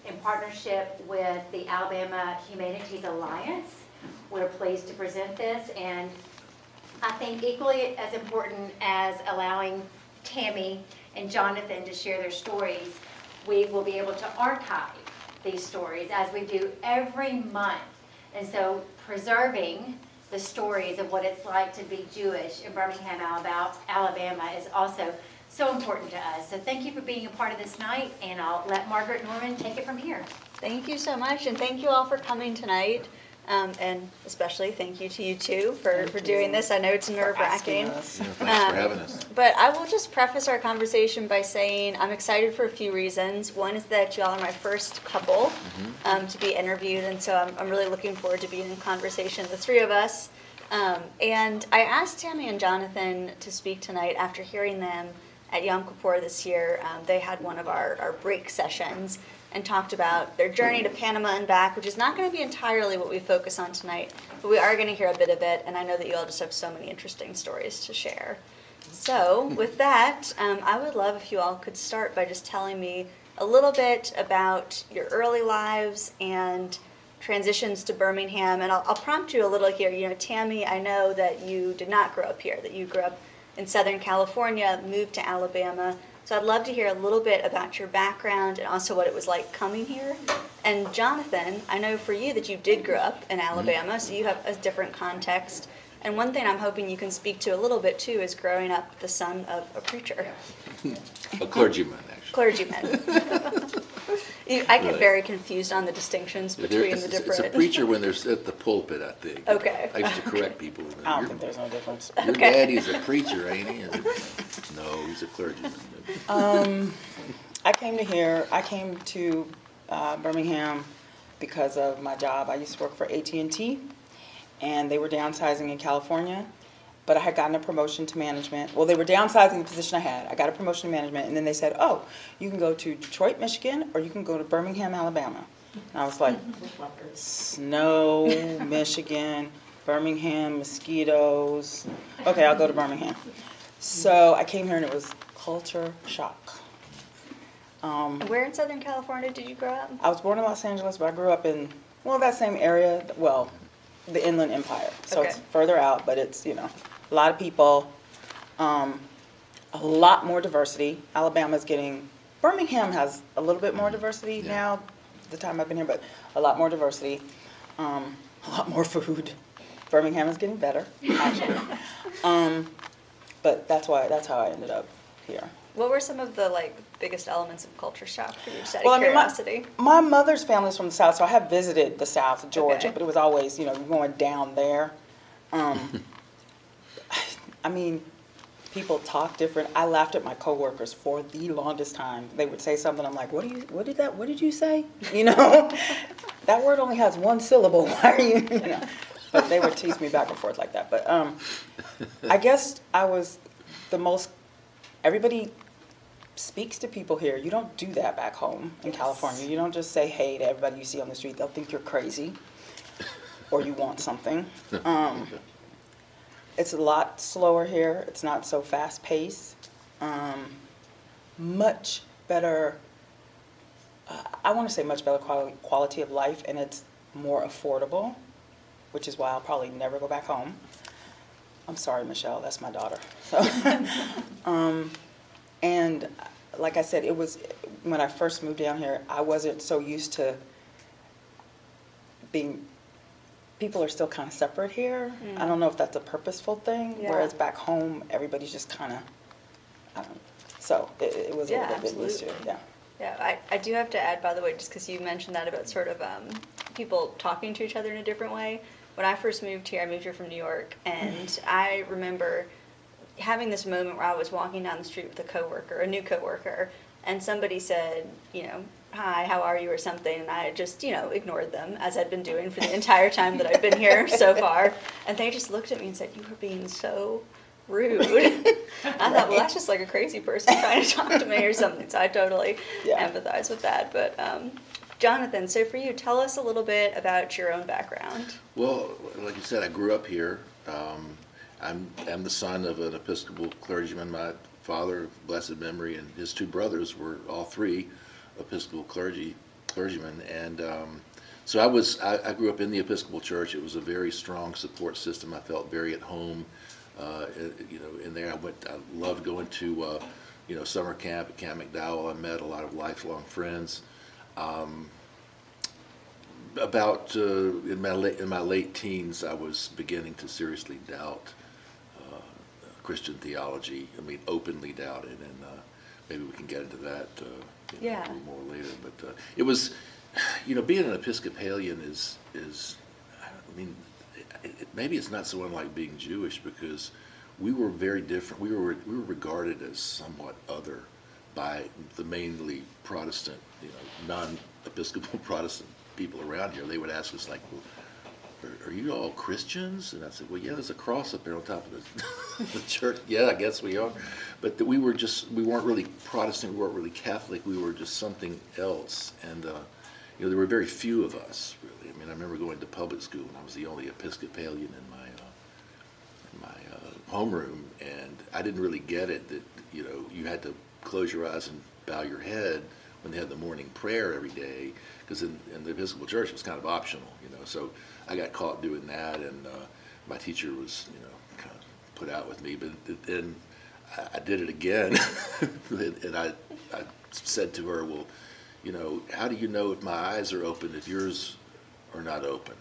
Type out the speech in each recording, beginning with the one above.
in partnership with the Alabama Humanities Alliance. We're pleased to present this, and I think equally as important as allowing Tammi and Jonathan to share their stories, we will be able to archive these stories as we do every month. And so preserving the stories of what it's like to be Jewish in Birmingham, Alabama is also so important to us. So thank you for being a part of this night, and I'll let Margaret Norman take it from here. Thank you so much, and thank you all for coming tonight. And especially thank you to you two for doing this. I know it's nerve-wracking. Thanks for having us. But I will just preface our conversation by saying I'm excited for a few reasons. One is that y'all are my first couple to be interviewed, and so I'm really looking forward to being in conversation, the three of us. And I asked Tammi and Jonathan to speak tonight after hearing them at Yom Kippur this year. They had one of our break sessions and talked about their journey to Panama and back, which is not going to be entirely what we focus on tonight, but we are going to hear a bit of it, and I know that you all just have so many interesting stories to share. So with that, I would love if you all could start by just telling me a little bit about your early lives and transitions to Birmingham, and I'll prompt you a little here. You know, Tammi, I know that you did not grow up here, that you grew up in Southern California, moved to Alabama. So I'd love to hear a little bit about your background and also what it was like coming here. And Jonathan, I know for you that you did grow up in Alabama, so you have a different context. And one thing I'm hoping you can speak to a little bit too is growing up the son of a preacher. A clergyman, actually. Clergyman. I get very confused on the distinctions between the different. It's a preacher when they're at the pulpit, I think. Okay. I used to correct people. I don't think there's no difference. Your daddy's a preacher, ain't he? No, he's a clergyman. I came to Birmingham because of my job. I used to work for AT&T, and they were downsizing in California, but I had gotten a promotion to management. Well, they were downsizing the position I had. I got a promotion to management, and then they said, oh, you can go to Detroit, Michigan, or you can go to Birmingham, Alabama. And I was like, snow, Michigan, Birmingham, mosquitoes. Okay, I'll go to Birmingham. So I came here, and it was culture shock. Where in Southern California did you grow up? I was born in Los Angeles, but I grew up in, that same area, the Inland Empire. So Okay. It's further out, but it's, a lot of people, a lot more diversity. Birmingham has a little bit more diversity now, the time I've been here, but a lot more diversity, a lot more food. Birmingham is getting better, actually. But that's how I ended up here. What were some of the biggest elements of culture shock for you, just out of curiosity? My mother's family's from the South, so I have visited the South, Georgia, Okay. but it was always, going down there. People talk different. I laughed at my coworkers for the longest time. They would say something, I'm like, what did you say? That word only has one syllable. Why are you, But they would tease me back and forth like that. But I guess I was the most, everybody speaks to people here. You don't do that back home in California. You don't just say hey to everybody you see on the street. They'll think you're crazy or you want something. It's a lot slower here. It's not so fast paced. Much better, I want to say much better quality of life, and it's more affordable, which is why I'll probably never go back home. I'm sorry, Michelle, that's my daughter. So, and like I said, it was, when I first moved down here, I wasn't so used to people are still kind of separate here. I don't know if that's a purposeful thing, whereas back home, everybody's just kind of, I don't know. So it was a little bit loose here, Yeah, I do have to add, by the way, just because you mentioned that about sort of people talking to each other in a different way. When I first moved here, I moved here from New York, and I remember having this moment where I was walking down the street with a new coworker, and somebody said, hi, how are you, or something, and I just, ignored them, as I'd been doing for the entire time that I've been here so far, and they just looked at me and said, you were being so rude. I thought, well, that's just like a crazy person trying to talk to me or something, so I totally empathize with that. But Jonathan, so for you, tell us a little bit about your own background. Well, like you said, I grew up here. I'm the son of an Episcopal clergyman. My father, of blessed memory, and his two brothers were all three Episcopal clergyman, and so I grew up in the Episcopal Church. It was a very strong support system. I felt very at home, in there. I loved going to, summer camp at Camp McDowell. I met a lot of lifelong friends. In my late teens, I was beginning to seriously doubt Christian theology. I mean, openly doubt it, and maybe we can get into that a little more later. But it was, being an Episcopalian is I mean, maybe it's not so unlike being Jewish, because we were very different. We were regarded as somewhat other by the mainly Protestant, non-Episcopal Protestant people around here. They would ask us, like, well, are you all Christians? And I said, well, yeah, there's a cross up there on top of the church. Yeah, I guess we are. But we weren't really Protestant, we weren't really Catholic, we were just something else. And there were very few of us, really. I mean, I remember going to public school, and I was the only Episcopalian in my homeroom, and I didn't really get it that you had to close your eyes and bow your head when they had the morning prayer every day, because in the Episcopal Church it was kind of optional, So I got caught doing that, and my teacher was, kind of put out with me. But then I did it again, and I said to her, well, how do you know if my eyes are open if yours are not open?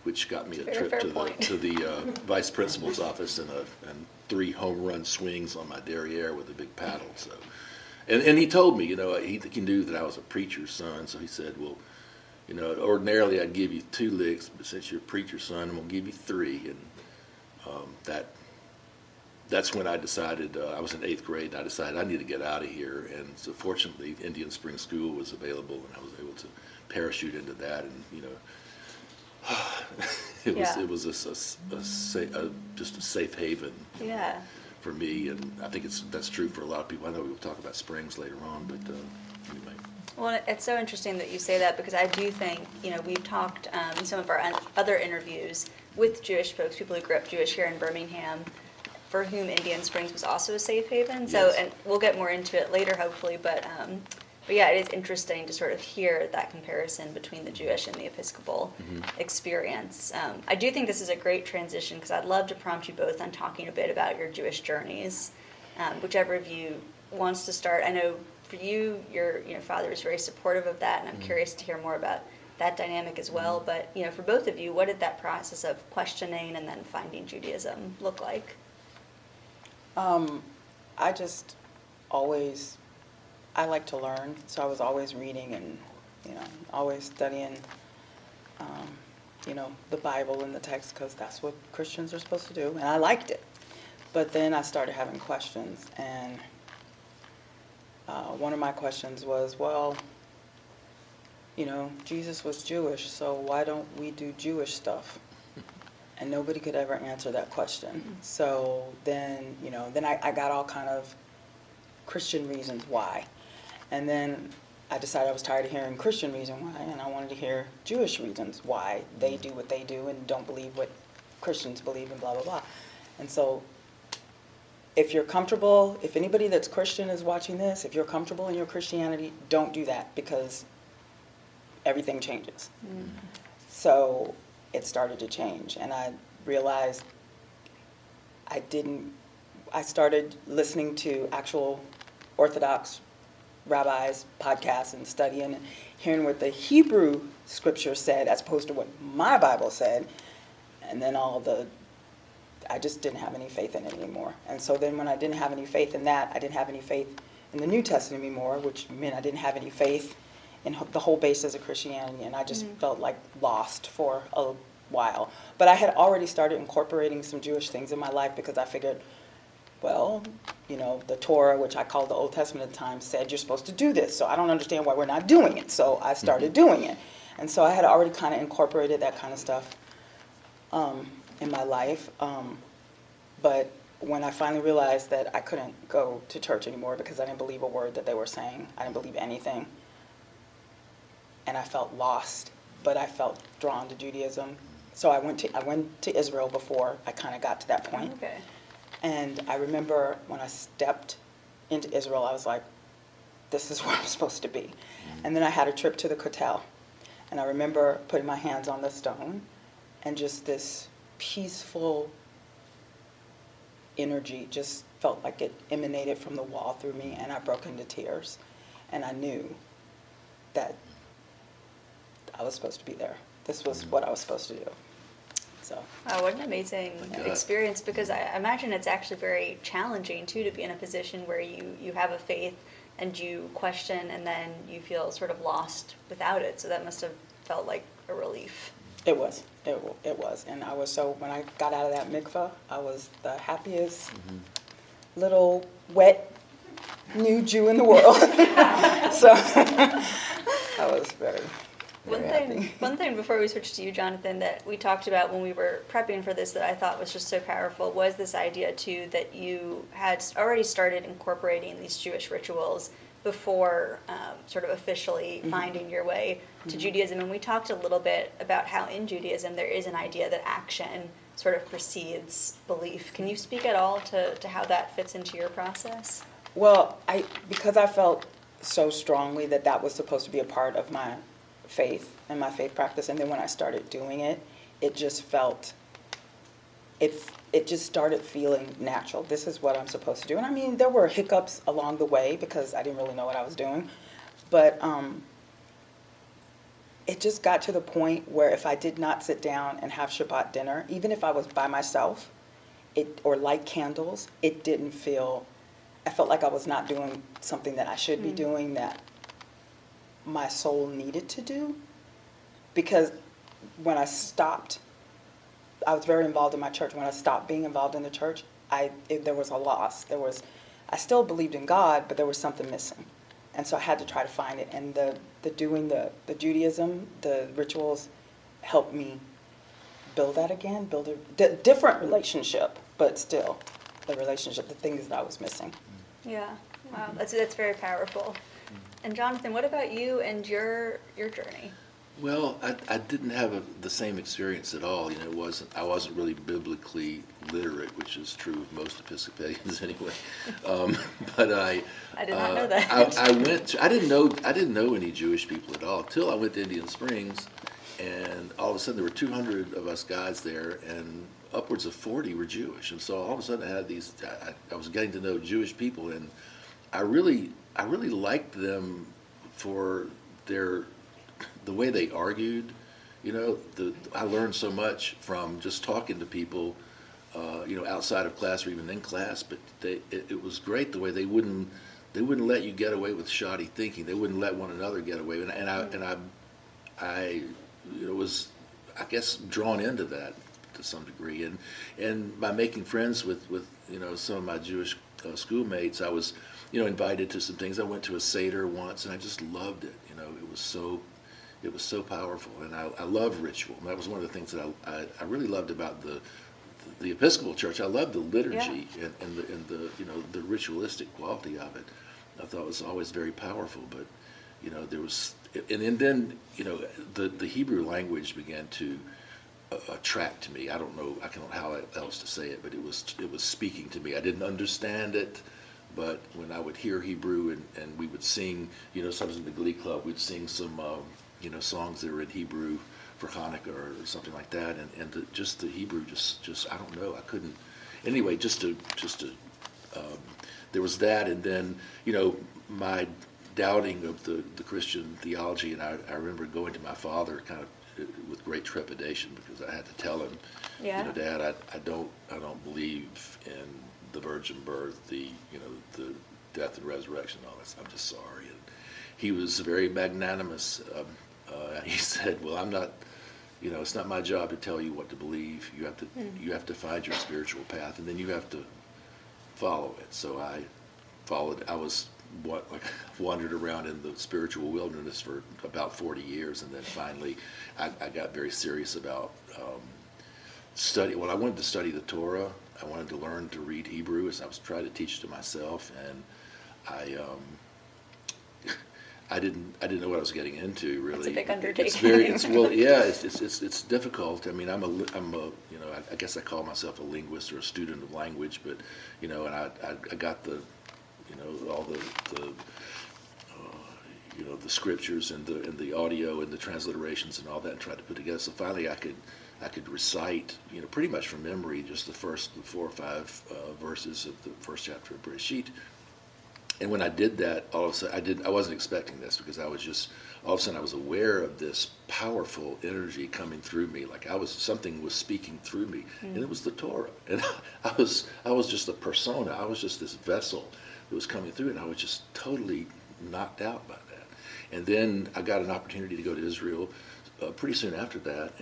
Which got me a trip to the vice principal's office and 3 home run swings on my derriere with a big paddle. So, and he told me, he knew that I was a preacher's son. So he said, well, ordinarily I'd give you 2 licks, but since you're a preacher's son, I'm gonna give you 3. And that's when I decided, I was in 8th grade, and I decided I need to get out of here. And so fortunately, Indian Spring School was available, and I was able to parachute into that. And it was just a safe haven for me, and I think that's true for a lot of people. I know we'll talk about Springs later on, but anyway. Well, it's so interesting that you say that, because I do think, we've talked in some of our other interviews with Jewish folks, people who grew up Jewish here in Birmingham, for whom Indian Springs was also a safe haven. So, Yes. And we'll get more into it later, hopefully, but yeah, it is interesting to sort of hear that comparison between the Jewish and the Episcopal experience. I do think this is a great transition, because I'd love to prompt you both on talking a bit about your Jewish journeys. Whichever of you wants to start. I know for you, your father is very supportive of that, and I'm curious to hear more about that dynamic as well. But for both of you, what did that process of questioning and then finding Judaism look like? I just always, I like to learn, so I was always reading and, always studying, the Bible and the text, because that's what Christians are supposed to do, and I liked it. But then I started having questions, and one of my questions was, well, Jesus was Jewish, so why don't we do Jewish stuff? And nobody could ever answer that question. So then, then I got all kind of Christian reasons why. And then I decided I was tired of hearing Christian reasons why, and I wanted to hear Jewish reasons why they do what they do and don't believe what Christians believe and blah, blah, blah. And so if you're comfortable, if anybody that's Christian is watching this, if you're comfortable in your Christianity, don't do that, because everything changes. So it started to change, and I realized I started listening to actual Orthodox rabbis' podcasts and studying and hearing what the Hebrew scripture said as opposed to what my Bible said, and then I just didn't have any faith in it anymore. And so then when I didn't have any faith in that, I didn't have any faith in the New Testament anymore, which meant I didn't have any faith in the whole basis of Christianity, and I just felt like lost for a while. But I had already started incorporating some Jewish things in my life, because I figured, well, the Torah, which I called the Old Testament at the time, said you're supposed to do this, so I don't understand why we're not doing it. So I started doing it. And so I had already kind of incorporated that kind of stuff in my life. But when I finally realized that I couldn't go to church anymore because I didn't believe a word that they were saying, I didn't believe anything, and I felt lost, but I felt drawn to Judaism. So I went to Israel before I kind of got to that point. Okay. And I remember when I stepped into Israel, I was like, this is where I'm supposed to be. And then I had a trip to the Kotel. And I remember putting my hands on the stone and just this peaceful energy just felt like it emanated from the wall through me, and I broke into tears. And I knew that I was supposed to be there. This was what I was supposed to do. So. Wow, what an amazing God. experience, because I imagine it's actually very challenging too to be in a position where you have a faith and you question and then you feel sort of lost without it. So that must have felt like a relief. It was. It was. And I was so, when I got out of that mikveh, I was the happiest little wet new Jew in the world. So I was very happy. One thing before we switch to you, Jonathan, that we talked about when we were prepping for this that I thought was just so powerful was this idea too that you had already started incorporating these Jewish rituals before sort of officially finding your way to Judaism. And we talked a little bit about how in Judaism there is an idea that action sort of precedes belief. Can you speak at all to how that fits into your process? Well, because I felt so strongly that that was supposed to be a part of my faith and my faith practice, and then when I started doing it, it just felt, it just started feeling natural. This is what I'm supposed to do. And I mean, there were hiccups along the way because I didn't really know what I was doing, but it just got to the point where if I did not sit down and have Shabbat dinner, even if I was by myself, or light candles, it didn't feel, I felt like I was not doing something that I should be doing, that my soul needed to do. Because when I stopped, I was very involved in my church. When I stopped being involved in the church, there was a loss. I still believed in God, but there was something missing. And so I had to try to find it. And the the Judaism, the rituals helped me build that again, build a different relationship, but still the relationship, the things that I was missing. Yeah, wow, that's very powerful. And Jonathan, what about you and your journey? Well, I didn't have the same experience at all. You know, I wasn't really biblically literate, which is true of most Episcopalians anyway. But I did not know that. I didn't know any Jewish people at all till I went to Indian Springs, and all of a sudden there were 200 of us guys there, and upwards of 40 were Jewish. And so all of a sudden I had these. I was getting to know Jewish people, and I really liked them for the way they argued. You know, I learned so much from just talking to people, you know, outside of class or even in class. But it was great the way they wouldn't let you get away with shoddy thinking. They wouldn't let one another get away. And I you know, was, I guess, drawn into that to some degree. And by making friends with you know, some of my Jewish schoolmates, I was, you know, invited to some things. I went to a Seder once, and I just loved it. You know, it was so powerful, and I love ritual. And that was one of the things that I really loved about the Episcopal Church. I loved the liturgy and the you know, the ritualistic quality of it. I thought it was always very powerful. But you know, there was, and then you know, the Hebrew language began to attract me. I don't know how else to say it, but it was speaking to me. I didn't understand it. But when I would hear Hebrew and we would sing, you know, sometimes in the Glee Club, we'd sing some, you know, songs that were in Hebrew for Hanukkah or something like that. And just the Hebrew, just I don't know, I couldn't. Anyway, there was that. And then, you know, my doubting of the Christian theology. And I remember going to my father kind of with great trepidation because I had to tell him, you know, Dad, I don't believe in the virgin birth, the death and resurrection, all that. I'm just sorry. And he was very magnanimous. He said, "Well, I'm not. You know, it's not my job to tell you what to believe. You have to find your spiritual path, and then you have to follow it." So I followed. I wandered around in the spiritual wilderness for about 40 years, and then finally, I got very serious about study. Well, I wanted to study the Torah. I wanted to learn to read Hebrew, as I was trying to teach it to myself, and I didn't know what I was getting into, really. It's a big undertaking. It's difficult. I mean, I'm a you know, I guess I call myself a linguist or a student of language, but you know, and I got the, you know, all the you know, the scriptures and the audio and the transliterations and all that, and tried to put together. So finally, I could recite, you know, pretty much from memory, just the first 4 or 5 verses of the first chapter of Bereshit. And when I did that, all of a sudden, I wasn't expecting this, because I was just, all of a sudden I was aware of this powerful energy coming through me, like something was speaking through me, and it was the Torah. And I was just a persona. I was just this vessel that was coming through, and I was just totally knocked out by that. And then I got an opportunity to go to Israel pretty soon after that,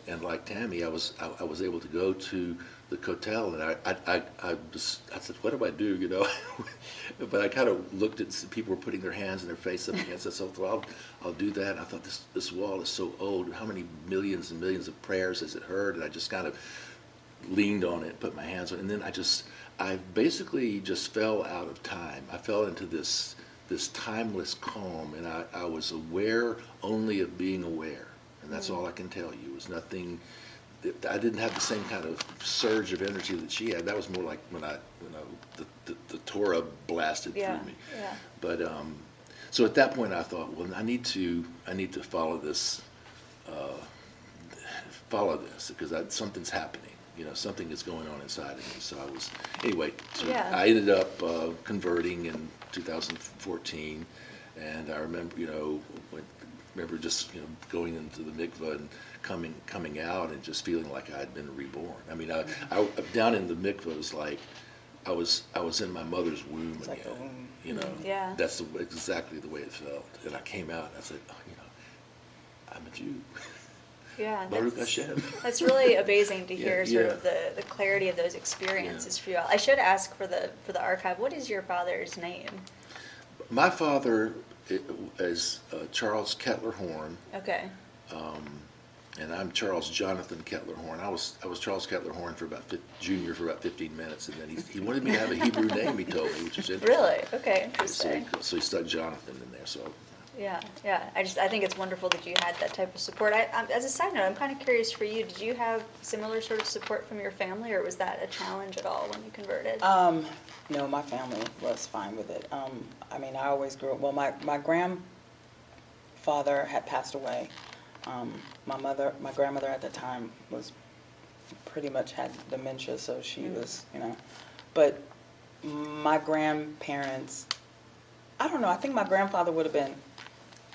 and like Tammi, I was able to go to the Kotel, and I said, what do I do, you know? But I kind of looked at people were putting their hands and their face up against it, so I thought, I'll do that. And I thought, this wall is so old. How many millions and millions of prayers has it heard? And I just kind of leaned on it, put my hands on it, and then I basically just fell out of time. I fell into this timeless calm, and I was aware only of being aware, and that's all I can tell you. It was nothing. I didn't have the same kind of surge of energy that she had. That was more like when the Torah blasted through me. Yeah. But so at that point, I thought, well, I need to follow this, because something's happening. You know, something is going on inside of me. So I ended up converting in 2014, and I remember, you know, just, you know, going into the mikvah and coming out and just feeling like I had been reborn. I mean, I down in the mikvah, it was like I was in my mother's womb again. Like the womb. You know, Yeah. that's exactly the way it felt. And I came out and I said, oh, you know, I'm a Jew. Yeah, Baruch Hashem. that's really amazing to hear Yeah, sort of the clarity of those experiences for you all. I should ask for the archive, what is your father's name? My father is Charles Kettler-Horn, Okay. and I'm Charles Jonathan Kettler-Horn. I was Charles Kettler-Horn Junior for about 15 minutes, and then he wanted me to have a Hebrew name, he told me, which is interesting. Really? Okay, So interesting. so he stuck Jonathan in there. So Yeah. I think it's wonderful that you had that type of support. As a side note, I'm kind of curious for you. Did you have similar sort of support from your family, or was that a challenge at all when you converted? No, my family was fine with it. I mean, I always grew up, well, my grandfather had passed away. My grandmother at the time was pretty much had dementia, so she was, you know, but my grandparents, I don't know, I think my grandfather would have been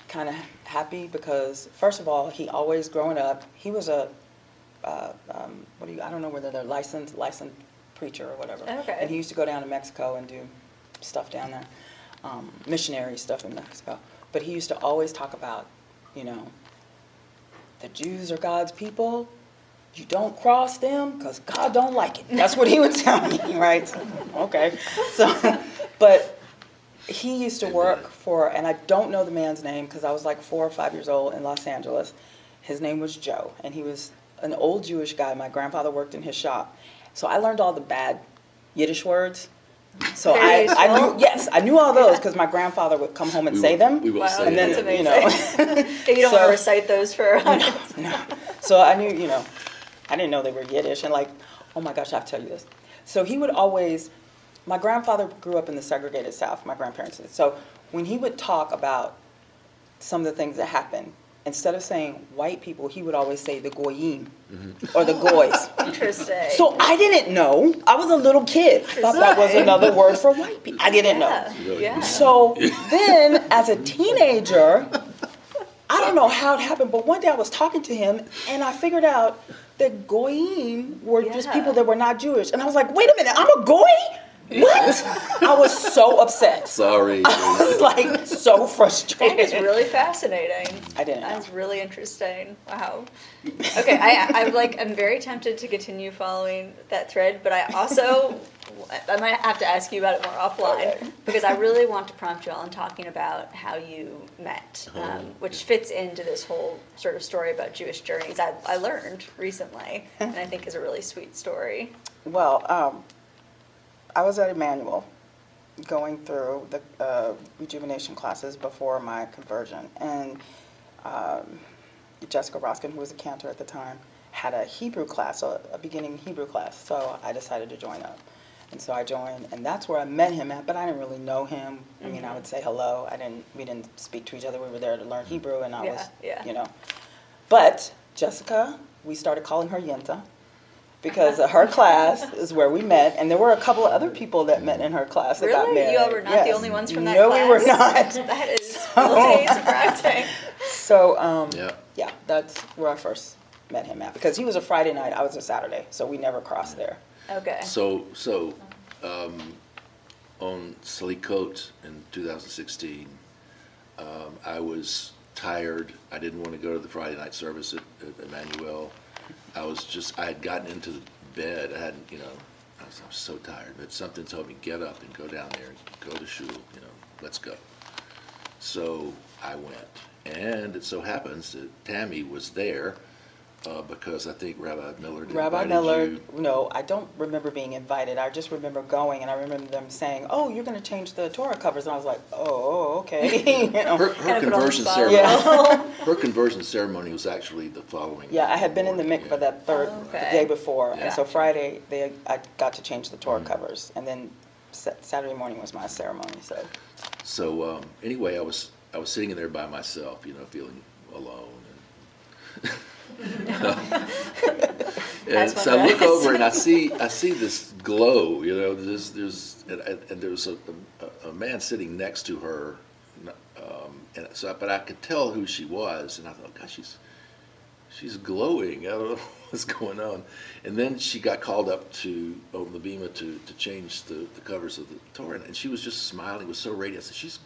kind of happy, because first of all, he always growing up, he was I don't know whether they're licensed preacher or whatever. Okay. And he used to go down to Mexico and do stuff down there, missionary stuff in Mexico. But he used to always talk about, you know, the Jews are God's people. You don't cross them because God don't like it. That's what he would tell me, right? So, okay. So, but he used to work for, and I don't know the man's name because I was like 4 or 5 years old in Los Angeles. His name was Joe, and he was an old Jewish guy. My grandfather worked in his shop. So I learned all the bad Yiddish words. So I knew all those because my grandfather would come home and say them. We will Wow, say and then, that. that's you know. amazing. You don't want to recite those for No. So I knew, you know, I didn't know they were Yiddish. And like, oh my gosh, I have to tell you this. So he would always, my grandfather grew up in the segregated South, my grandparents did. So when he would talk about some of the things that happened, instead of saying white people, he would always say the goyim or the goys. Interesting. So I didn't know. I was a little kid. I thought that was another word for white people. I didn't know. Yeah. So then, as a teenager, I don't know how it happened, but one day I was talking to him, and I figured out that goyim were just people that were not Jewish. And I was like, wait a minute, I'm a goy? What? I was so upset. Sorry. I was like so frustrated. That is really fascinating. I didn't know. That's really interesting. Wow. Okay, I'm very tempted to continue following that thread, but I might have to ask you about it more offline, Okay. because I really want to prompt you all in talking about how you met, which fits into this whole sort of story about Jewish journeys I learned recently, and I think is a really sweet story. Well, I was at Emmanuel going through the rejuvenation classes before my conversion, and Jessica Roskin, who was a cantor at the time, had a Hebrew class, a beginning Hebrew class, so I decided to join up. And so I joined, and that's where I met him at, but I didn't really know him. I mean, I would say hello. We didn't speak to each other. We were there to learn Hebrew, and I was, But Jessica, we started calling her Yenta, because her class is where we met, and there were a couple of other people that met in her class that got married. You all were not the only ones from that class? No, we were not. That is really surprising. So, yeah, that's where I first met him at, because he was a Friday night, I was a Saturday, so we never crossed there. Okay. So on Salikot in 2016, I was tired. I didn't want to go to the Friday night service at Emmanuel. I had gotten into the bed. I hadn't, I was so tired. But something told me, get up and go down there and go to shul, let's go. So I went. And it so happens that Tammi was there because I think Rabbi Millard invited you. No, I don't remember being invited. I just remember going, and I remember them saying, "Oh, you're going to change the Torah covers," and I was like, "Oh, okay." Her conversion ceremony. Her conversion ceremony was actually the following. Yeah, I had been in the mikveh that the day before, Yeah. and so Friday I got to change the Torah covers, and then Saturday morning was my ceremony. So anyway, I was sitting in there by myself, feeling alone. And so I look over and I see this glow, and there was a man sitting next to her, but I could tell who she was, and I thought, gosh, she's glowing. I don't know what's going on. And then she got called up to the bima to change the covers of the Torah, and she was just smiling, was so radiant. I said,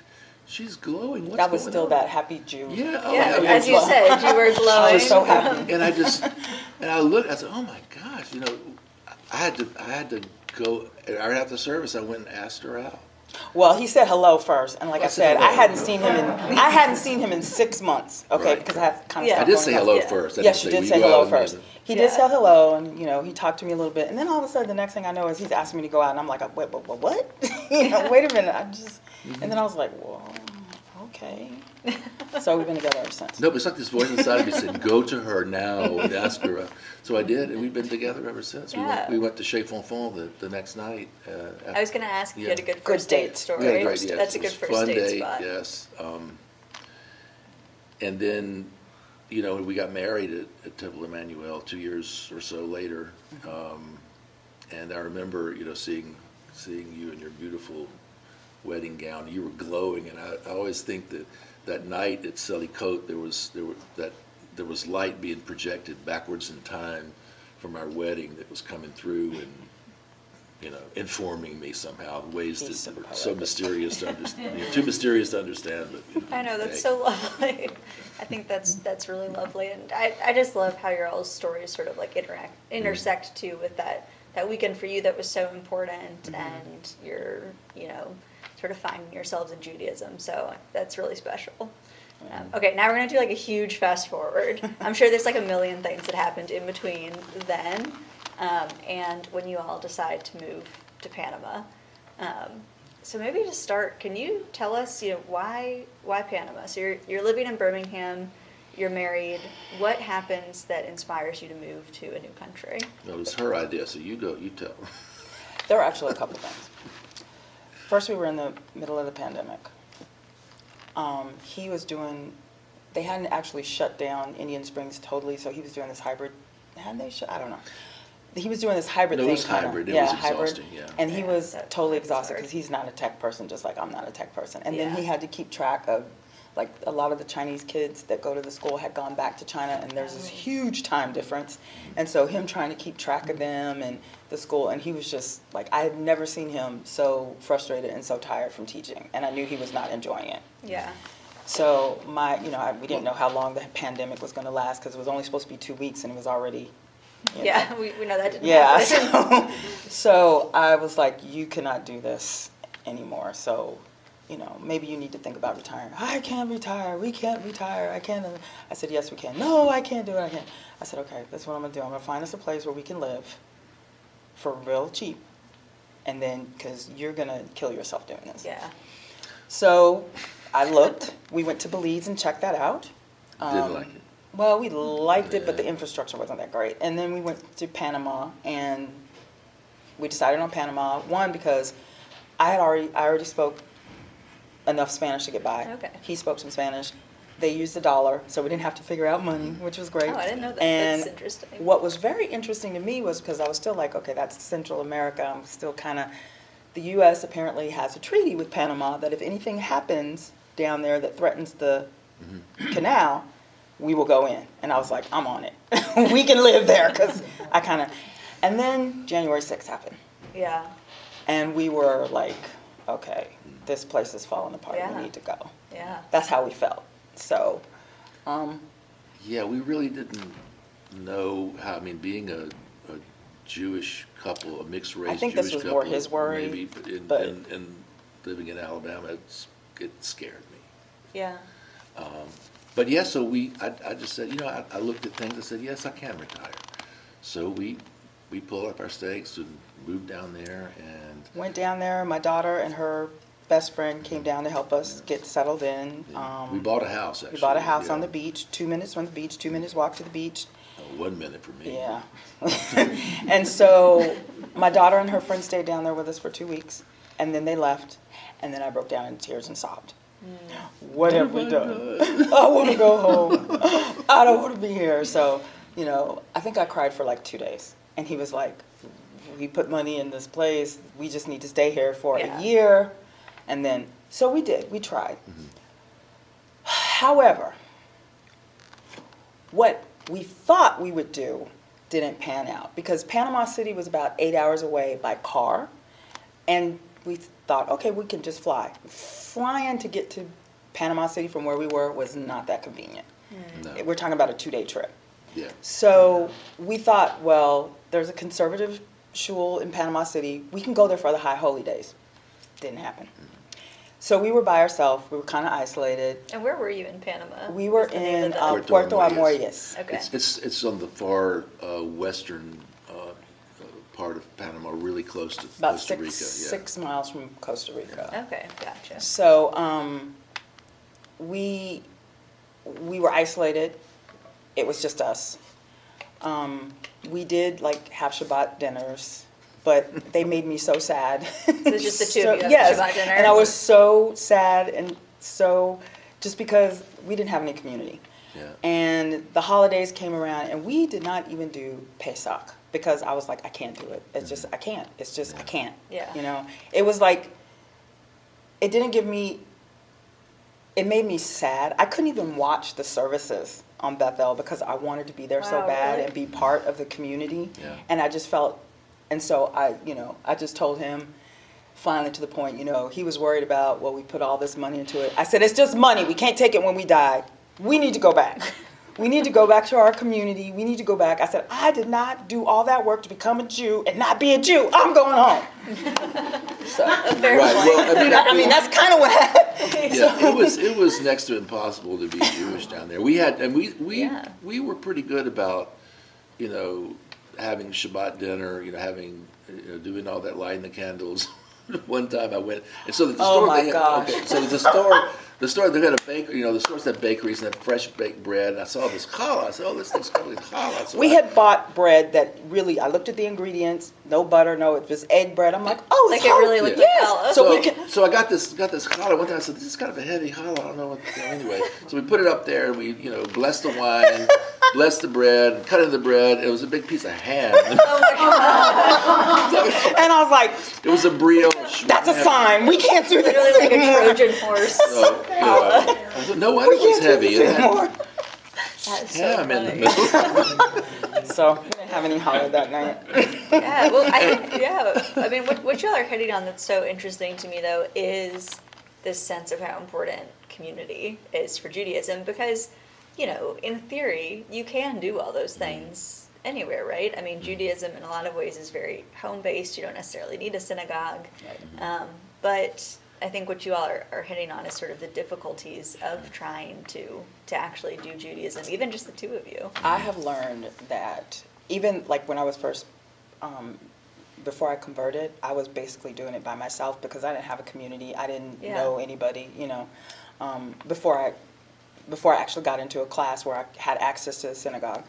She's glowing. What's that was going still on? that happy Jew. Yeah. As you said, you were glowing. I was so happy. And I looked. I said, "Oh my gosh!" I had to go right after service. I went and asked her out. Well, he said hello first, and like I said, hello. I hadn't seen him in 6 months. Okay, Right. because I have kind of. Yeah. I did say hello first. I Yes, didn't you say, did say "Will you go hello out with me?" first. He Yeah. did say hello, and he talked to me a little bit, and then all of a sudden, the next thing I know is he's asking me to go out, and I'm like, wait, what? Wait a minute, and then I was like, well, okay. So we've been together ever since. No, but it's like this voice inside of me said, "Go to her now and ask her out." So I did, and we've been together ever since. Yeah. We went to Chez Fonfon the next night. I was going to ask if you had a good Good first date date. story. We had a great, yes, That's a it good was first fun date date, spot. yes. And then, we got married at Temple Emmanuel 2 years or so later. And I remember, seeing you in your beautiful wedding gown. You were glowing, and I always think that night at Salikot there was light being projected backwards in time from our wedding that was coming through and informing me somehow in ways He's that so were so poetic. mysterious to understand, too mysterious to understand. But I know, that's hey. so lovely. I think that's really lovely, and I just love how your all's stories sort of like intersect too with that weekend for you that was so important, and you're sort of finding yourselves in Judaism. So that's really special. Okay, now we're gonna do like a huge fast forward. I'm sure there's like a million things that happened in between then and when you all decide to move to Panama. So maybe to start, can you tell us, why Panama? So you're living in Birmingham, you're married. What happens that inspires you to move to a new country? No, it was her idea, so you tell. There were actually a couple things. First, we were in the middle of the pandemic. They hadn't actually shut down Indian Springs totally, so he was doing this hybrid. Had they shut? I don't know. He was doing this hybrid No, thing. it was hybrid. It was exhausting, yeah. And he was That's totally hard. exhausted because he's not a tech person, just like I'm not a tech person. And then Yeah. he had to keep track of, like, a lot of the Chinese kids that go to the school had gone back to China, and there's this huge time difference. And so him trying to keep track of them and the school, and he was just, like, I had never seen him so frustrated and so tired from teaching, and I knew he was not enjoying it. Yeah. So we didn't know how long the pandemic was going to last because it was only supposed to be 2 weeks, and it was already. Yeah, we know that didn't Yeah. happen. So I was like, you cannot do this anymore. So, maybe you need to think about retiring. I can't retire. We can't retire. I can't. I said, yes, we can. No, I can't do it. I can't. I said, okay, that's what I'm going to do. I'm going to find us a place where we can live for real cheap. And then, because you're going to kill yourself doing this. Yeah. So I looked. We went to Belize and checked that out. Didn't like it. Well, we liked it, but the Yeah. infrastructure wasn't that great. And then we went to Panama, and We decided on Panama. One, because I already spoke enough Spanish to get by. Okay. He spoke some Spanish. They used the dollar, so we didn't have to figure out money, which was great. Oh, I didn't know that. And That's interesting. what was very interesting to me was because I was still like, okay, that's Central America. I'm still kind of, the U.S. apparently has a treaty with Panama that if anything happens down there that threatens the canal, we will go in. And I was like, I'm on it. We can live there because I kind of, and then January 6th happened. Yeah. And we were like, okay, this place is falling apart. Yeah. We need to go. Yeah. That's how we felt. So, Yeah, we really didn't know how, I mean, being a Jewish couple, a mixed race I think Jewish this was couple. more his worry, Maybe, but- and living in Alabama, it scared me. Yeah. But yeah, so I just said, I looked at things, I said, yes, I can retire. So we pulled up our stakes and moved down there and. went down there. My daughter and her best friend came down to help us get settled in. We bought a house, actually. We bought a house yeah. on the beach, 2 minutes from the beach, 2 minutes walk to the beach. 1 minute for me. Yeah. And so my daughter and her friend stayed down there with us for 2 weeks, and then they left, and then I broke down in tears and sobbed. What have we done? I want to go home. I don't want to be here. So, I think I cried for like 2 days. And he was like, we put money in this place. We just need to stay here for Yeah. a year. And then, so we did. We tried. However, what we thought we would do didn't pan out because Panama City was about 8 hours away by car. And we thought, okay, we can just fly. Flying to get to Panama City from where we were was not that convenient. No. We're talking about a 2-day trip. Yeah. So we thought, well, there's a conservative shul in Panama City. We can go there for the high holy days. Didn't happen. So we were by ourselves. We were kind of isolated. And where were you in Panama? We were What's the name in of the- Puerto Puerto Amorias. Amorias. Okay. It's on the far western part of Panama, really close to About Costa Rica. six miles from Costa Rica. Okay, gotcha. So we were isolated. It was just us. We did like have Shabbat dinners, but they made me so sad. So it's just the two of you at yes, Shabbat dinner? and I was so sad and so just because we didn't have any community. Yeah. And the holidays came around, and we did not even do Pesach because I was like, I can't do it. It's just I can't. It's just I can't. Yeah. It was like it didn't give me. It made me sad. I couldn't even watch the services on Beth-El because I wanted to be there so Wow, bad really? and be part of the community. Yeah. And I just felt, and so I just told him finally to the point, he was worried about, well, we put all this money into it. I said, it's just money. We can't take it when we die. We need to go back. We need to go back to our community. We need to go back. I said, I did not do all that work to become a Jew and not be a Jew. I'm going home. So, Fair Right. point. Well, I mean, that's kind of what happened. Yeah, it was next to impossible to be Jewish down there. We had, and Yeah. we were pretty good about, having Shabbat dinner, having, doing all that, lighting the candles. One time I went, and so the Oh store. my they had, gosh. Okay, so the store they had a bakery. The stores had bakeries and had fresh baked bread. And I saw this challah. I said, "Oh, this thing's called challah." So We had bought bread that really, I looked at the ingredients, no butter, no, it was egg bread. I'm like, oh, it's Like it really challah. looked like Yes. challah. So So, we can, so I got this challah one time. I said, "This is kind of a heavy challah. I don't know what." Anyway, so we put it up there, and we, blessed the wine, blessed the bread, cut into the bread. It was a big piece of ham. Oh my God. and I was like, It was a brioche. that's a sign. We can't do this Literally like a anymore. Trojan horse. So, I said, no wonder We it was can't do heavy. this It had anymore. That is so ham in the funny. middle. So we didn't have any challah that night. Yeah, well, I mean, what y'all are hitting on that's so interesting to me, though, is this sense of how important community is for Judaism because, in theory, you can do all those things anywhere, right? I mean, Judaism in a lot of ways is very home-based. You don't necessarily need a synagogue. But I think what you all are hitting on is sort of the difficulties of trying to actually do Judaism, even just the two of you. I have learned that even like when I was first, before I converted, I was basically doing it by myself because I didn't have a community. I didn't know anybody, before I actually got into a class where I had access to the synagogue.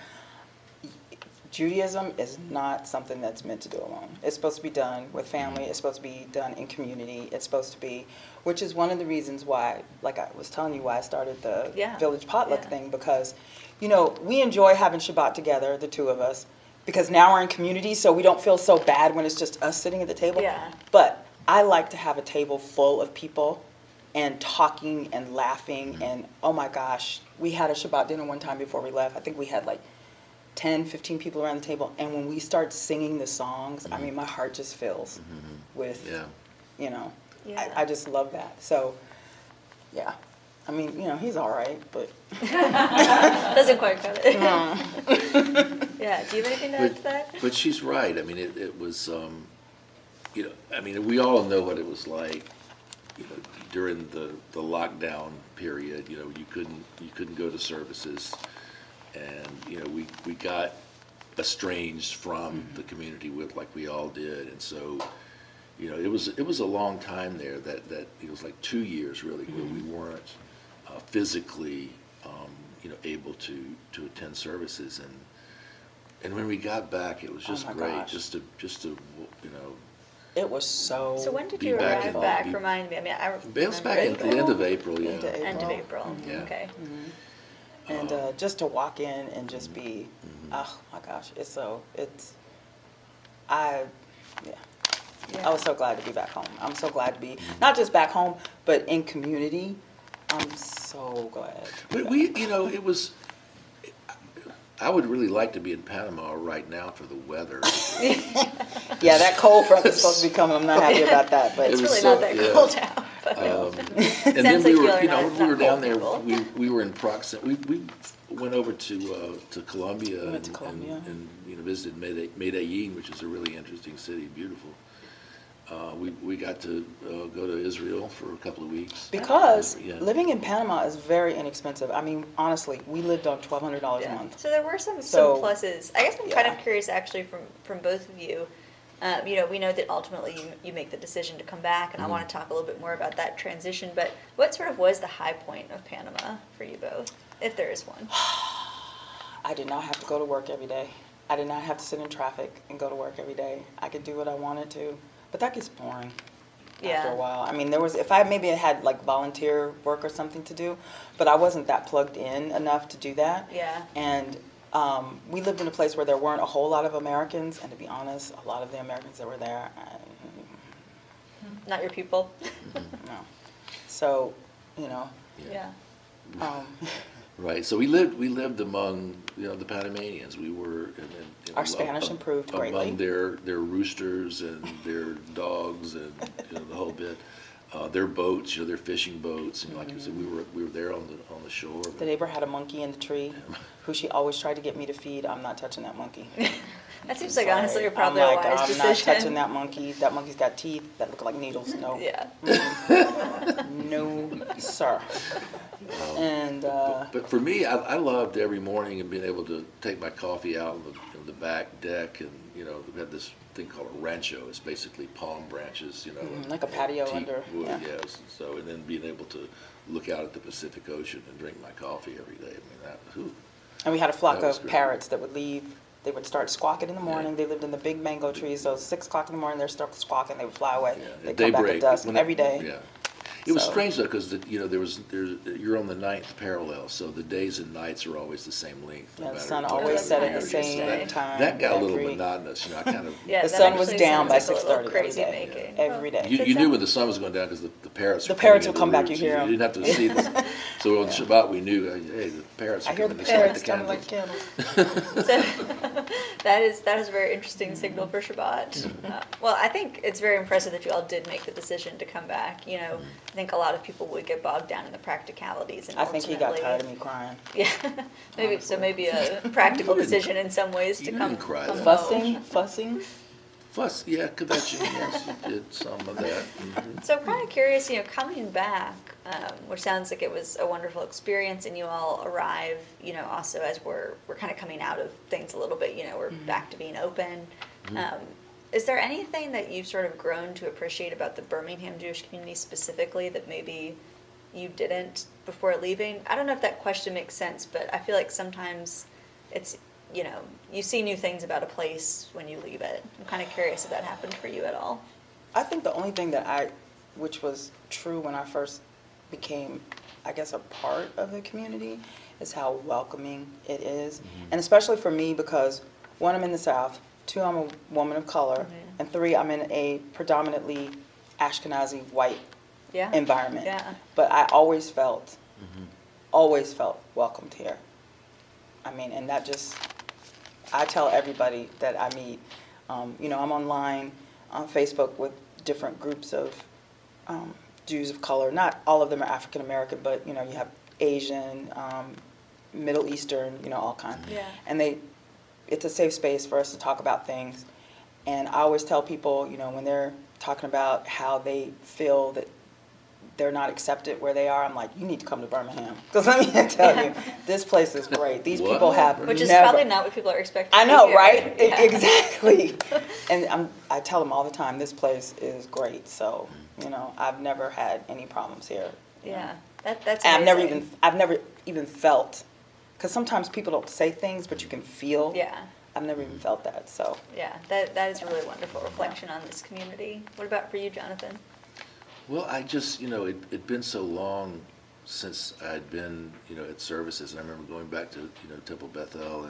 Judaism is not something that's meant to do alone. It's supposed to be done with family. It's supposed to be done in community. It's supposed to be, which is one of the reasons why, like I was telling you, why I started the village potluck thing, because, you know, we enjoy having Shabbat together, the two of us, because now we're in community, so we don't feel so bad when it's just us sitting at the table. Yeah. But I like to have a table full of people and talking and laughing, and oh my gosh, we had a Shabbat dinner one time before we left. I think we had like 10, 15 people around the table, and when we start singing the songs, I mean, my heart just fills with, you know, I just love that. So, yeah. I mean, you know, he's all right, but... Doesn't quite cut it. No. Yeah, do you have anything to add to that? But she's right. I mean, it was, you know, I mean, we all know what it was like, you know, during the lockdown period. You know, you couldn't go to services, and you know, we got estranged from the community with, like we all did, and so, you know, it was a long time there that it was like 2 years really where we weren't physically, you know, able to attend services, and when we got back, it was just great, gosh. just to you know. It was so... So when did Be you back arrive in- back? be- Remind me. I mean, It was back at the end of April, yeah. Into April. End of April. Yeah. Okay. And just to walk in and just be, oh my gosh, I was so glad to be back home. I'm so glad to be, not just back home, but in community. I'm so glad. But you know, it was, I would really like to be in Panama right now for the weather. Yeah, that cold front is supposed to be coming. I'm not happy about that, but It's It was really so- not that yeah. cold out. But And then Sounds we like were, y'all are you know, not- when we were not down cold there, people. we were in proximity, we went over to Colombia We went and, to Colombia. and, you know, visited Medellin, which is a really interesting city, beautiful. We got to go to Israel for a couple of weeks. because Yeah. living in Panama is very inexpensive. I mean, honestly, we lived on $1,200 a yeah. month. So there were some So, pluses. I guess I'm kind of yeah. curious actually from both of you. You know, we know that ultimately you make the decision to come back, and I want to talk a little bit more about that transition. But what sort of was the high point of Panama for you both, if there is one? I did not have to go to work every day. I did not have to sit in traffic and go to work every day. I could do what I wanted to, but that gets boring after a while. I mean, if I maybe had like volunteer work or something to do, but I wasn't that plugged in enough to do that. Yeah. And we lived in a place where there weren't a whole lot of Americans, and to be honest, a lot of the Americans that were there, Not your people. no. So, you know, Yeah. Right, so we lived among, you know, the Panamanians. We were Our Spanish improved greatly. among their roosters and their dogs and, you know, the whole bit. Their boats, you know, their fishing boats, and like you said, we were there on the shore. the neighbor had a monkey in the tree who she always tried to get me to feed. I'm not touching that monkey. That seems like Sorry. honestly probably I'm a like, wise I'm decision. not touching that monkey. That monkey's got teeth that look like needles. No. Yeah. No, sir. And But for me, I loved every morning and being able to take my coffee out on the back deck, and you know, we had this thing called a rancho. It's basically palm branches, you know, like a patio teak under, wood, yeah. yes. So, and then being able to look out at the Pacific Ocean and drink my coffee every day. I mean, that was, and we had a flock That was of great. parrots that would leave. They would start squawking in the morning. They lived in the big mango trees. So 6 o'clock in the morning, they'd start squawking. They would fly away. yeah, They'd at come back at daybreak, dusk when every day. Yeah. It was So- strange though, because you know you're on the 9th parallel, so the days and nights are always the same length. no Yeah, the matter sun what always time set of at the year it is. same That- time. That got a little every- monotonous, you know. I kind of Yeah, The that sun was actually down sounds by like a little 6:30 every crazy day. making. Every day. You knew when the sun was going down because the parrots. The were parrots coming would come into back, the you hear roots. You didn't have to see them. So on Shabbat we knew, hey, the parrots are I hear the coming to light parrots the coming like candles. candles. So that is a very interesting signal for Shabbat. Well, I think it's very impressive that you all did make the decision to come back. You know, I think a lot of people would get bogged down in the practicalities, and I think he got ultimately- tired of me crying. Yeah, maybe a practical decision in some ways to You come. didn't cry come that home. Fussing. Fuss, yeah, convention, yes, you did some of that. So I'm kind of curious, you know, coming back, which sounds like it was a wonderful experience, and you all arrive, you know, also as we're kind of coming out of things a little bit, you know, we're back to being open. Is there anything that you've sort of grown to appreciate about the Birmingham Jewish community specifically that maybe you didn't before leaving? I don't know if that question makes sense, but I feel like sometimes it's you see new things about a place when you leave it. I'm kind of curious if that happened for you at all. I think the only thing which was true when I first became, I guess, a part of the community, is how welcoming it is. And especially for me, because one, I'm in the South, two, I'm a woman of color, and three, I'm in a predominantly Ashkenazi white environment. Yeah. But I always felt welcomed here. I mean, and that just, I tell everybody that I meet, I'm online on Facebook with different groups of Jews of color. Not all of them are African American, but you have Asian, Middle Eastern, all kinds. Yeah. And it's a safe space for us to talk about things. And I always tell people, when they're talking about how they feel that they're not accepted where they are, I'm like, you need to come to Birmingham. Because let me tell you, this place is great. These people have Which is probably not what people are expecting. I know, to hear. right? Yeah. Exactly. And I tell them all the time, this place is great. So, I've never had any problems here. Yeah, that's And amazing. I've never even felt, because sometimes people don't say things, but you can feel. Yeah. I've never even felt that, so. Yeah, that is a really wonderful reflection on this community. What about for you, Jonathan? Well, I just, it'd been so long since I'd been, at services, and I remember going back to, Temple Beth-El,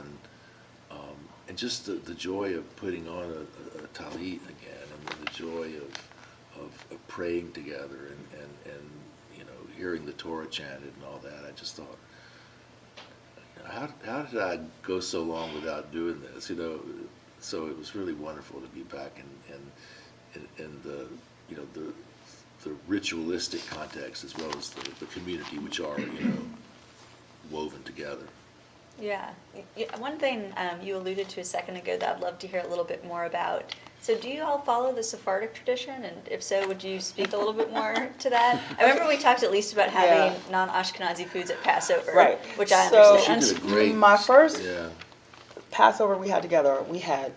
and just the joy of putting on a talit again, and the joy of praying together, and hearing the Torah chanted and all that. I just thought, how did I go so long without doing this? So it was really wonderful to be back in the the ritualistic context as well as the community, which are woven together. Yeah. One thing you alluded to a second ago that I'd love to hear a little bit more about. So do you all follow the Sephardic tradition? And if so, would you speak a little bit more to that? I remember we talked at least about having non-Ashkenazi foods at Passover, Right. which I So, understand. She did a great, my first yeah. Passover we had together, we had,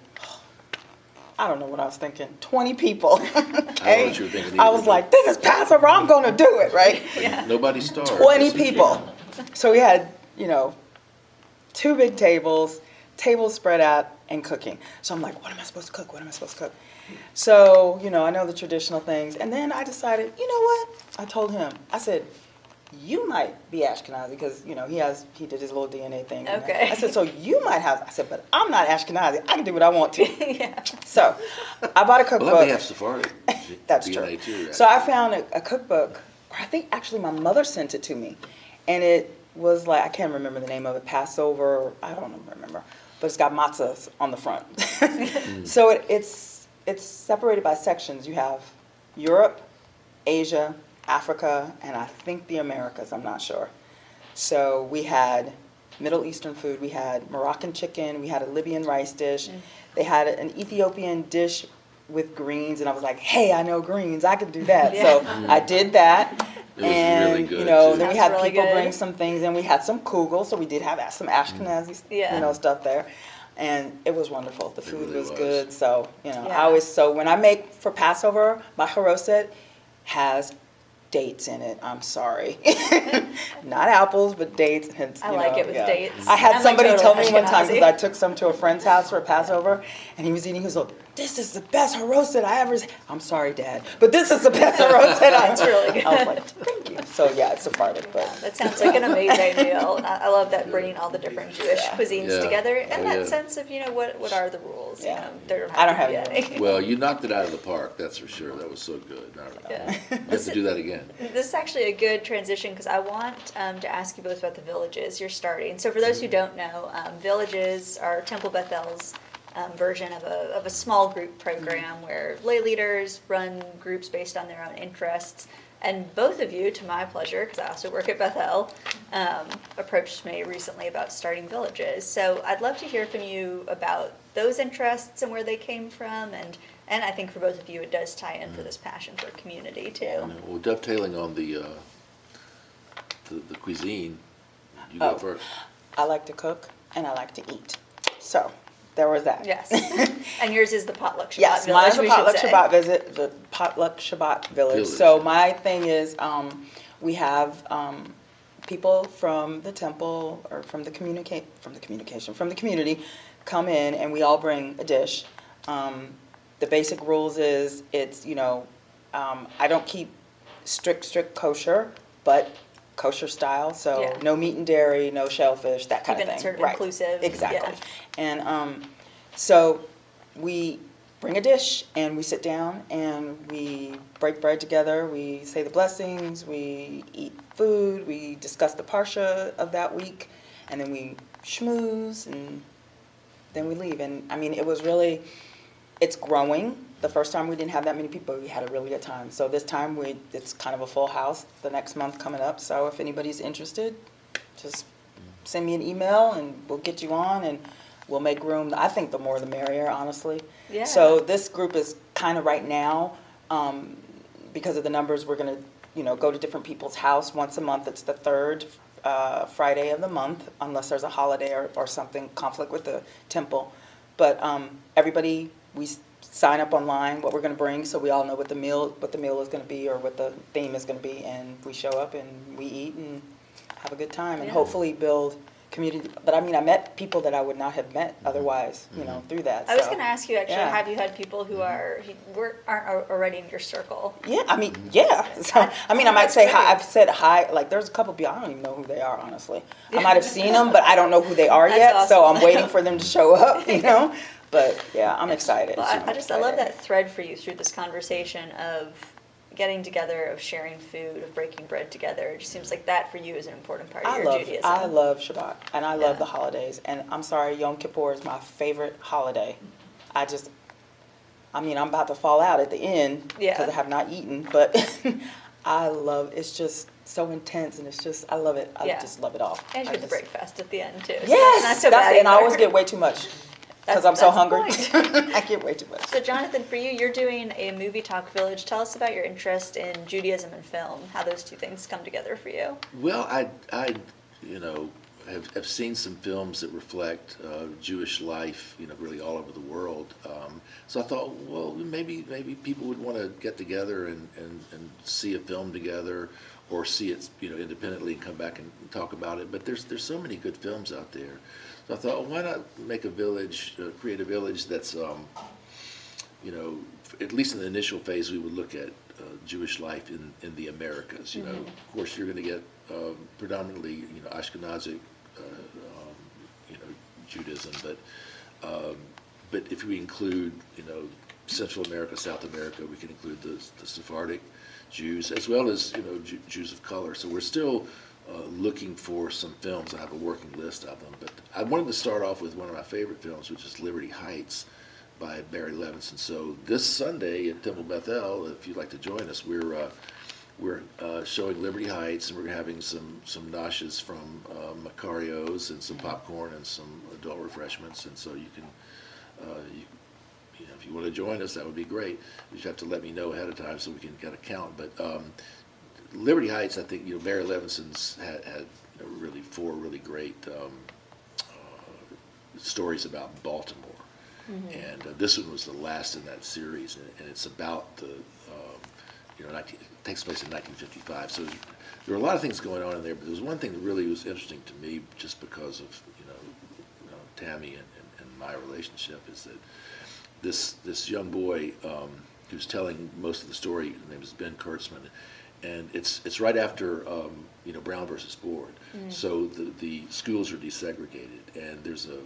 I don't know what I was thinking, 20 people. I don't know what you were thinking I either, was but- like, this is Passover, I'm going to do it, right? Yeah. Nobody starved. 20 people. So we had, two big tables spread out and cooking. So I'm like, what am I supposed to cook? What am I supposed to cook? So, I know the traditional things. And then I decided, you know what? I told him, I said, you might be Ashkenazi because, he did his little DNA thing. Okay. I said, so you might have, I said, but I'm not Ashkenazi. I can do what I want to. Yeah. So I bought a cookbook. Well, they have Sephardic That's DNA true. too, right? So I found a cookbook, or I think actually my mother sent it to me. And it was like, I can't remember the name of it, Passover, I don't remember. But it's got matzahs on the front. So it's separated by sections. You have Europe, Asia, Africa, and I think the Americas, I'm not sure. So we had Middle Eastern food, we had Moroccan chicken, we had a Libyan rice dish. They had an Ethiopian dish with greens, and I was like, hey, I know greens, I can do that. Yeah. So I did that. It was And, really good, too. then we Sounds had really people good. bring some things, and we had some kugel, so we did have some Ashkenazi, Yeah. stuff there. And it was wonderful. The food really was was. good. So, Yeah. I always, so when I make for Passover, my haroset has dates in it. I'm sorry. Not apples, but dates. Hence, I like it with dates. I had I'm somebody like tell totally me one time, Ashkenazi. because I took some to a friend's house for Passover, and he was eating, he was like, this is the best haroset I ever, I'm sorry, Dad, but this is the best haroset I That's really good. I was like, thank you. So, yeah, it's Sephardic, but. That sounds like an amazing meal. I love that, bringing all the different Jewish cuisines Yeah. together, and Oh, that yeah. sense of what are the rules. Yeah. There I don't have have to be any. Well, you knocked it out of the park, that's for sure. That was so good. Yeah. You have to do that again. This is actually a good transition because I want to ask you both about the villages you're starting. So for those who don't know, villages are Temple Beth-El's version of a small group program where lay leaders run groups based on their own interests. And both of you, to my pleasure, because I also work at Beth-El, approached me recently about starting villages. So I'd love to hear from you about those interests and where they came from. And I think for both of you, it does tie in for this passion for community, too. Well, dovetailing on the cuisine, you go first. I like to cook and I like to eat. So there was that. Yes. And yours is the Potluck Shabbat Yes, Village, mine's a we should potluck say. Shabbat visit, the potluck Shabbat village. Village. So my thing is, we have people from the temple or from the community come in, and we all bring a dish. The basic rules is it's, I don't keep strict kosher, but kosher style, so Yeah. no meat and dairy, no shellfish, that kind Keeping of it thing. sort of inclusive, Exactly. yeah. And so we bring a dish and we sit down and we break bread together, we say the blessings, we eat food, we discuss the parsha of that week, and then we schmooze, and then we leave. And I mean, it's growing. The first time we didn't have that many people, we had a really good time. So this time it's kind of a full house the next month coming up. So if anybody's interested, just send me an email and we'll get you on and we'll make room. I think the more the merrier, honestly. Yeah. So this group is kind of right now, because of the numbers, we're going to, go to different people's house once a month. It's the third Friday of the month, unless there's a holiday or something, conflict with the temple. But everybody, we sign up online what we're going to bring, so we all know what the meal is going to be or what the theme is going to be, and we show up and we eat and have a good time and Yeah. hopefully build community. But I mean, I met people that I would not have met otherwise, through that. I was so, going to ask you, actually, yeah. have you had people who aren't already in your circle? Yeah, I mean, yeah. So, I mean, I might That's say great. hi. I've said hi. Like, there's a couple people, I don't even know who they are, honestly. I might have seen them, but I don't know who they are That's yet. So awesome. I'm waiting for them to show up, But yeah, I'm excited. Well, I'm I love excited. that thread for you through this conversation of getting together, of sharing food, of breaking bread together. It just seems like that for you is an important part of your Judaism. I love Shabbat, and I love Yeah. the holidays. And I'm sorry, Yom Kippur is my favorite holiday. I'm about to fall out at the end Yeah. because I have not eaten, but it's just so intense, and I love it. I Yeah. just love it all. And you I get the just- breakfast at the end, too. So Yes, that's not so bad and I either. always get way too much because That's- I'm so that's the hungry. I get way too much. So Jonathan, for you, you're doing a movie talk village. Tell us about your interest in Judaism and film, how those two things come together for you. Well, I have seen some films that reflect Jewish life, really all over the world. So I thought, well, maybe people would want to get together and see a film together, or see it, independently and come back and talk about it. But there's so many good films out there. So I thought, well, why not make a village, create a village that's, at least in the initial phase, we would look at Jewish life in the Americas. Of course, you're going to get predominantly, Ashkenazic, Judaism, but if we include, Central America, South America, we can include the Sephardic Jews as well as, Jews of color. So we're still looking for some films. I have a working list of them, but I wanted to start off with one of my favorite films, which is Liberty Heights by Barry Levinson. So this Sunday at Temple Beth-El, if you'd like to join us, we're showing Liberty Heights, and we're having some noshes from Macario's and some popcorn and some adult refreshments. And so you can, if you want to join us, that would be great. You just have to let me know ahead of time so we can get a count. But Liberty Heights, I think, Barry Levinson's had really 4 really great stories about Baltimore. And this one was the last in that series, and it's about the, it takes place in 1955. So there were a lot of things going on in there, but there was one thing that really was interesting to me, just because of Tammi and my relationship, is that this young boy who's telling most of the story, his name is Ben Kurtzman, and it's right after Brown versus Board. So the schools are desegregated, and there's a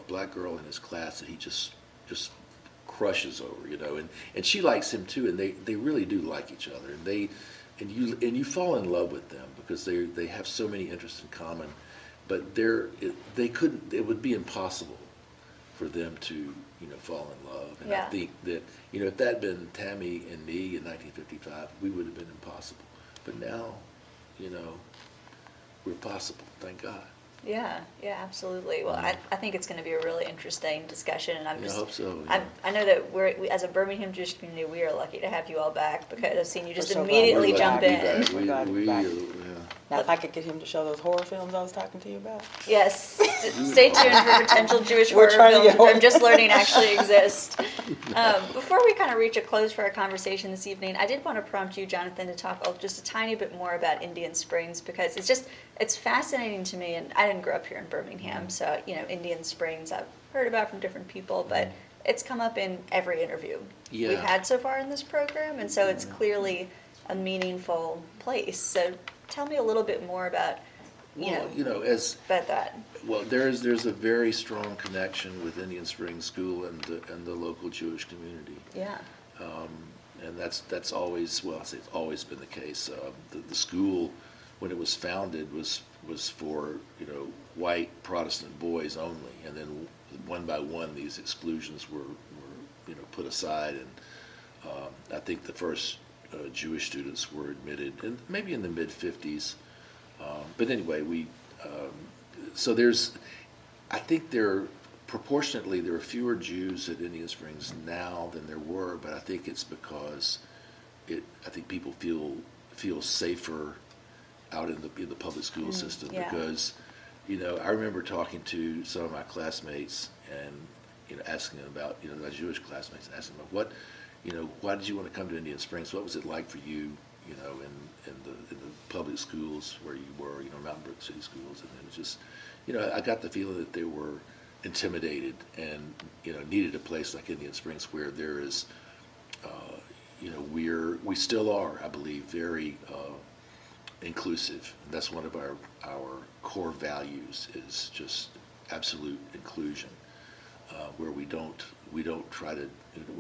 black girl in his class that he just crushes over, and she likes him too, and they really do like each other, and you fall in love with them because they have so many interests in common, but it would be impossible for them to fall in love. And Yeah. I think that if that had been Tammi and me in 1955, we would have been impossible. But now, we're possible. Thank God. Yeah, absolutely. Well, I think it's going to be a really interesting discussion, and I hope so. I know that we, as a Birmingham Jewish community, we are lucky to have you all back, because I've seen you just We're so glad immediately we're jump back. in. We're glad we're back. Yeah. Now, if I could get him to show those horror films I was talking to you about. Yes, stay tuned for potential Jewish We're horror trying to films get horror- I'm just learning actually exist. Before we kind of reach a close for our conversation this evening, I did want to prompt you, Jonathan, to talk just a tiny bit more about Indian Springs, because it's fascinating to me, and I didn't grow up here in Birmingham, so, Indian Springs I've heard about from different people, but it's come up in every interview we've Yeah. had so far in this program, and so it's clearly a meaningful place. So tell me a little bit more about, about that. Well, there's a very strong connection with Indian Springs School and the local Jewish community. Yeah. And that's always, well, I say it's always been the case. The school, when it was founded, was for, white Protestant boys only. And then one by one, these exclusions were put aside. And I think the first Jewish students were admitted maybe in the mid-50s. But anyway, so I think proportionately, there are fewer Jews at Indian Springs now than there were, but I think it's because I think people feel safer out in the public school system yeah. because, I remember talking to some of my classmates and, asking them about, my Jewish classmates, and asking them about why did you want to come to Indian Springs? What was it like for you, in the public schools where you were, Mountain Brook City schools? And it was just, I got the feeling that they were intimidated and, needed a place like Indian Springs where there is, we still are, I believe, very inclusive. And that's one of our core values is just absolute inclusion, where we're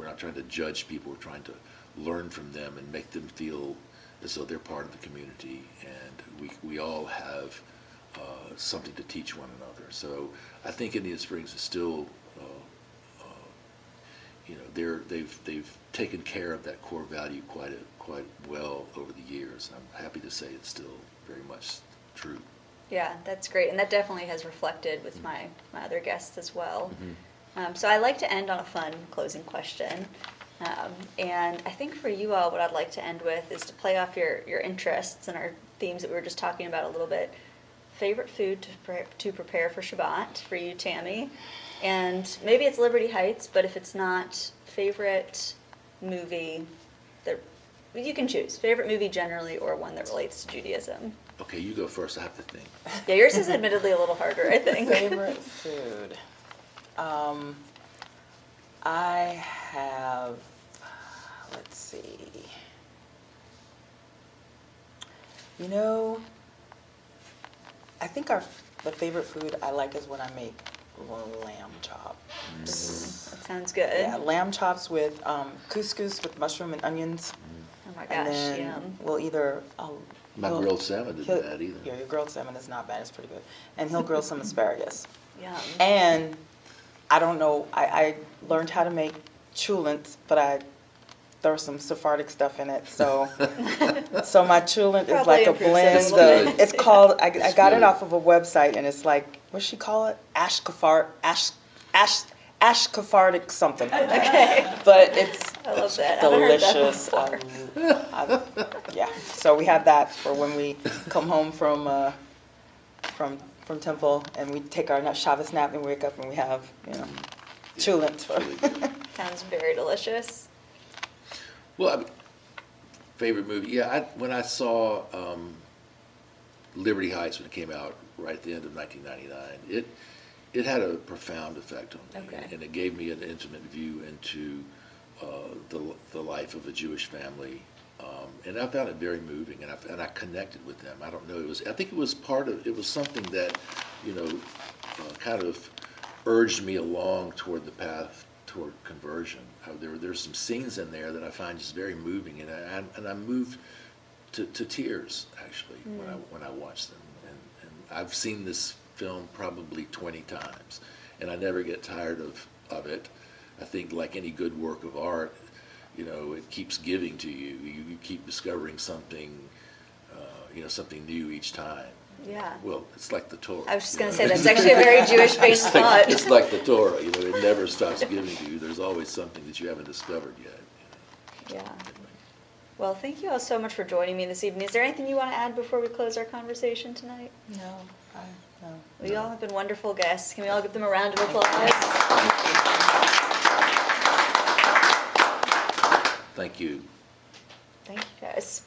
not trying to judge people, we're trying to learn from them and make them feel as though they're part of the community, and we all have something to teach one another. So I think Indian Springs is still, they've taken care of that core value quite well over the years. I'm happy to say it's still very much true. Yeah, that's great, and that definitely has reflected with my other guests as well. So I like to end on a fun closing question. And I think for you all, what I'd like to end with is to play off your interests and our themes that we were just talking about a little bit. Favorite food to prepare for Shabbat for you, Tammi, and maybe it's Liberty Heights, but if it's not, favorite movie that you can choose. Favorite movie generally, or one that relates to Judaism. Okay, you go first. I have to think. Yeah, yours is admittedly a little harder, I think. Favorite food. I have, let's see. I think the favorite food I like is when I make lamb chops. That sounds good. Yeah, lamb chops with couscous with mushroom and onions. Oh my And gosh, then yum. we'll either My grilled salmon isn't bad either. Yeah, your grilled salmon is not bad. It's pretty good. And he'll grill some asparagus. Yum. And I don't know. I learned how to make chulents, but I throw some Sephardic stuff in it. So my chulant is Probably like a improves blend it a little of. bit. It's called. I got good. it off of a website, and it's like, what's she call it? Ashkafaric something. Okay. But it's I love that. I haven't heard that delicious. before. Yeah. So we have that for when we come home from temple, and we take our Shabbos nap and we wake up and we have chulents for. Really good. Sounds very delicious. Well, favorite movie? Yeah, when I saw Liberty Heights when it came out right at the end of 1999, it had a profound effect on me, Okay. and it gave me an intimate view into the life of a Jewish family, and I found it very moving, and I connected with them. I don't know, I think it was something that kind of urged me along toward the path toward conversion. There's some scenes in there that I find just very moving, and I moved to tears actually when I watched them. And I've seen this film probably 20 times, and I never get tired of it. I think like any good work of art, it keeps giving to you. You keep discovering something, something new each time. Yeah. Well, it's like the Torah. I was just going to say, that's actually a very Jewish-based thought. It's like the Torah, it never stops giving to you. There's always something that you haven't discovered yet. Yeah. Anyway. Well, thank you all so much for joining me this evening. Is there anything you want to add before we close our conversation tonight? No. Well, you all have been wonderful guests. Can we all give them a round of applause? Thank you. Thank you, guys.